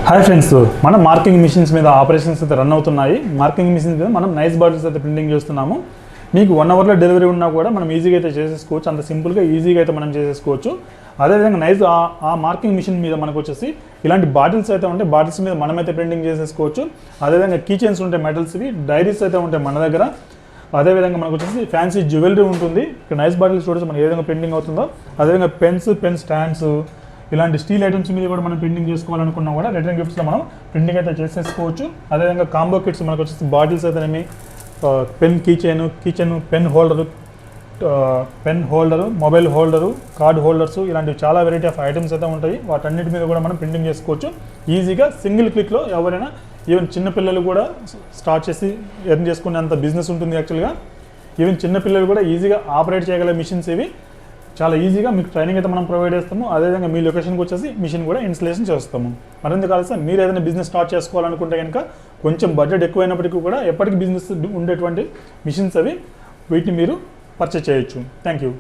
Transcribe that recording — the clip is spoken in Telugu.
హాయ్ ఫ్రెండ్స్, మనం మార్కింగ్ మిషన్స్ మీద ఆపరేషన్స్ అయితే రన్ అవుతున్నాయి. మార్కింగ్ మిషన్స్ మీద మనం నైస్ బాటిల్స్ అయితే ప్రింటింగ్ చేస్తున్నాము. మీకు 1 అవర్లో డెలివరీ ఉన్నా కూడా మనం ఈజీగా అయితే చేసేసుకోవచ్చు. అంత సింపుల్గా ఈజీగా అయితే మనం చేసేసుకోవచ్చు. అదేవిధంగా నైస్ ఆ మార్కింగ్ మిషన్ మీద మనకు వచ్చేసి ఇలాంటి బాటిల్స్ అయితే ఉంటాయి. బాటిల్స్ మీద మనమైతే ప్రింటింగ్ చేసేసుకోవచ్చు. అదేవిధంగా కీ చైన్స్ ఉంటాయి, మెటల్స్వి డైరీస్ అయితే ఉంటాయి మన దగ్గర. అదేవిధంగా మనకు వచ్చేసి ఫ్యాన్సీ జ్యువెలరీ ఉంటుంది. ఇక్కడ నైస్ బాటిల్స్ చూడొచ్చు మనకి ఏ విధంగా ప్రింటింగ్ అవుతుందో. అదేవిధంగా పెన్ స్టాండ్స్, ఇలాంటి స్టీల్ ఐటమ్స్ మీద కూడా మనం ప్రింటింగ్ చేసుకోవాలనుకున్నా కూడా రిటర్న్ గిఫ్ట్స్లో మనం ప్రింటింగ్ అయితే చేసేసుకోవచ్చు. అదేవిధంగా కాంబో కిట్స్ మనకు వచ్చేసి బాటిల్స్ అయితేనేమి, pen key chain, pen holder, mobile holder, card holders, ఇలాంటివి చాలా వెరైటీ ఆఫ్ ఐటమ్స్ అయితే ఉంటాయి. వాటన్నిటి మీద కూడా మనం ప్రింటింగ్ చేసుకోవచ్చు ఈజీగా సింగిల్ క్లిక్లో. ఎవరైనా ఈవెన్ చిన్నపిల్లలు కూడా స్టార్ట్ చేసి ఎర్న్ చేసుకునేంత బిజినెస్ ఉంటుంది యాక్చువల్గా. ఈవెన్ చిన్నపిల్లలు కూడా ఈజీగా ఆపరేట్ చేయగల మిషన్స్ ఇవి. చాలా ఈజీగా మీకు ట్రైనింగ్ అయితే మనం ప్రొవైడ్ చేస్తాము. అదేవిధంగా మీ లొకేషన్కి వచ్చేసి మిషన్ కూడా ఇన్స్టలేషన్ చేస్తాము. మరింత కాల్సి మీరు ఏదైనా బిజినెస్ స్టార్ట్ చేసుకోవాలనుకుంటే కనుక కొంచెం బడ్జెట్ ఎక్కువైనప్పటికీ కూడా ఎప్పటికీ బిజినెస్ ఉండేటువంటి మిషన్స్ అవి, వీటిని మీరు పర్చేస్ చేయొచ్చు. Thank you.